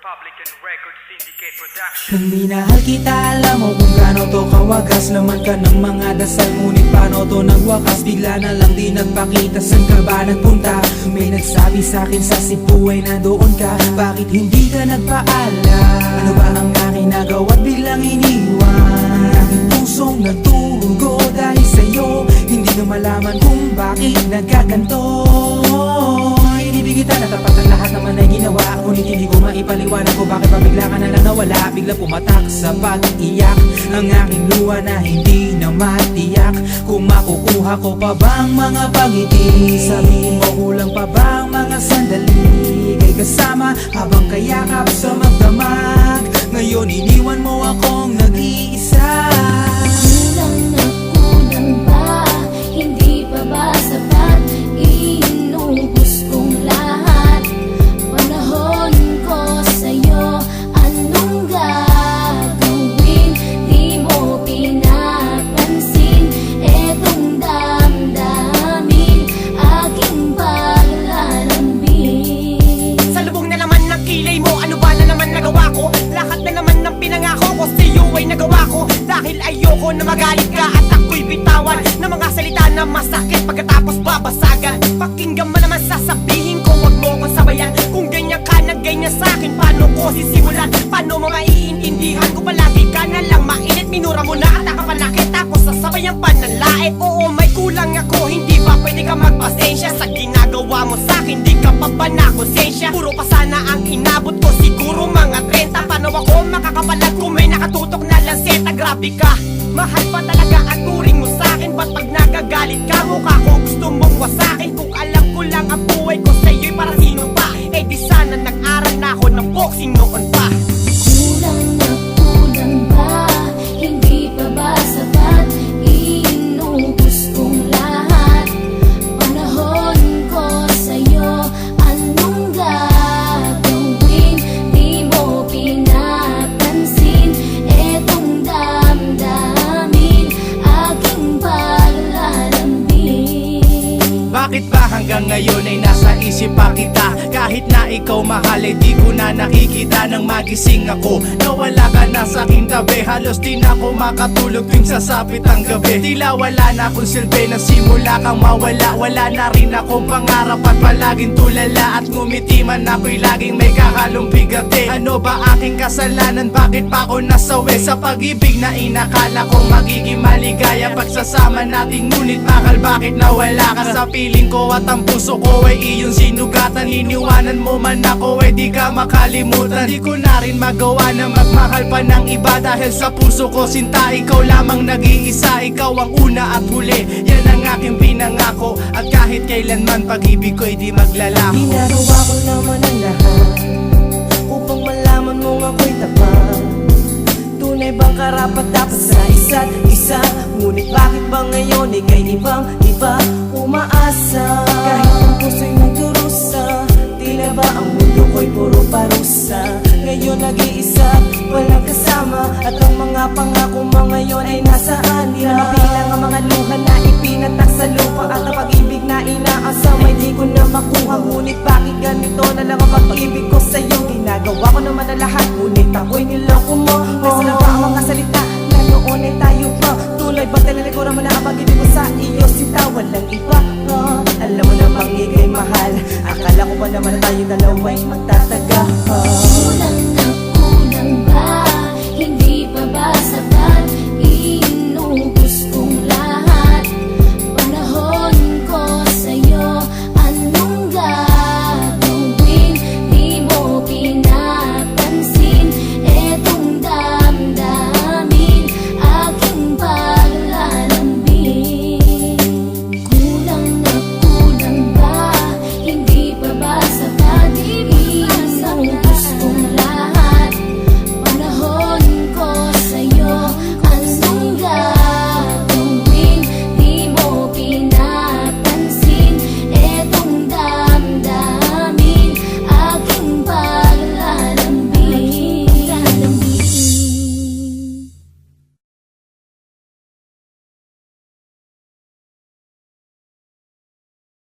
Republican Record Syndicate Production. Nang minahal kita, alam mo kung gaano to kawagas. Laman ka ng mga dasal, ngunit paano to nagwakas? Bigla na lang di nagpakita, saan ka ba nagpunta? May nagsabi sa'kin sa Cebu ay nandoon ka. Bakit hindi ka nagpaalam? Ano ba ang aking nagawa't biglang iniwan? Ang aking pusong nagturugo dahil sa'yo. Hindi na malaman kung bakit nagkaganto. Inibig kita na tapat ang lahat naman ay ginawa, ngunit hindi ko maipaliwanag ko bakit pa bigla ka na lang nawala. Bigla pumatak sa pag-iyak ang aking luha na hindi na matiyak. Kung makukuha ko pa bang mga pangiti? Sabihin mo kulang pa bang mga sandali? Kay kasama habang kayakap sa magdamag. Ngayon iniwan mo akong nag-iisa. Kulang na kulang ba? Hindi pa ba sapat? Inubos kong lahat. Panahon ko sa'yo, anong gagawin? Di mo pinapansin etong damdamin, aking paglalambing. Sa lubong na naman ng kilay mo, ano ba na naman nagawa ko? Lahat na naman ng pinangako ko sa'yo ay nagawa ko. Dahil ayoko na magalit ka at ako'y bitawan ng mga salita na masakit pagkatapos babasagan. Pakinggan mo naman sasabihin ko, wag mo ko sabayan. Kung ganyan ka na ganyan sa'kin, paano ko sisimulan? Paano mo maiintindihan ko palagi ka na lang mainit? Minura mo na at nakapanakit, tapos sasabayan pa ng lait. Oo, may kulang ako, hindi ba pwede ka magpasensya? Sa ginagawa mo sa'kin, di ka pa ba nakonsensya? Puro pa sana ang inabot ko, siguro mga 30. Paano ako makakapalag kung may nakatutok na lanseta? Grabe ka, mahal pa talaga ang turing mo sa'kin. Ba't pag nagagalit ka, mukha ko gusto mong wasakin? Kung alam ko lang ang buhay ko sa'yo'y para sino pa? Eh di sana nag-aral na ako ng boxing noon pa. Kulang na kulang ba? Hindi pa ba sapat? Inubos kong lahat. Panahon ko sa'yo, anong gagawin? Di mo pinapansin etong damdamin, aking paglalambing. Bakit ba hanggang ngayon ay nasa isip pa kita? Kahit na ikaw mahal ay di ko na nakikita. Nang magising ako, nawala ka na sa aking tabi. Halos di na ako makatulog tuwing sasapit ang gabi. Tila wala na akong silbi, nasimula kang mawala. Wala na rin akong pangarap at palaging tulala. At ngumiti man ako'y laging may kahalong bigati. Ano ba aking kasalanan? Bakit pa ako nasawi sa pag-ibig na inakala kong magiging maligaya? Pagsasama natin ngunit bakal bakit nawala ka sa piling ko? At ang puso ko ay iyong sinugatan. Iniwanan mo man ako ay di ka makalimutan. Di ko na rin magawa na magmahal pa ng iba. Dahil sa puso ko sinta, ikaw lamang nag-iisa. Ikaw ang una at huli, yan ang aking pinangako. At kahit kailanman pag-ibig ko ay di maglalako. Ginagawa ko naman ang lahat upang malaman mong ako'y tapat. Tunay bang karapat dapat sa isa't isa? Ngunit bakit ba ngayon ika'y ibang-iba umaasa? Kahit ang puso'y nagdurusa, tila ba ang mundo ko'y puro parusa? Ngayon nag-iisa, walang kasama. At ang mga pangako mo ngayon ay nasaan? Di na mabilang ang mga luha na ipinatak sa lupa. At ang pag-ibig na inaasam ay di ko na makuha. Ngunit bakit ganito na lang ang pag-ibig ko sa'yo? Ginagawa ko naman ang lahat, ngunit ako'y niloko mo. Nasa na ba ang mga salita na noon ay tayo pa? Tuloy ba talalikuran mo na ang pag-ibig ko sa iyo? Sinta, walang iba. Alam mo namang ika'y mahal. Akala ko ba naman na tayo dalawa'y magtatapos?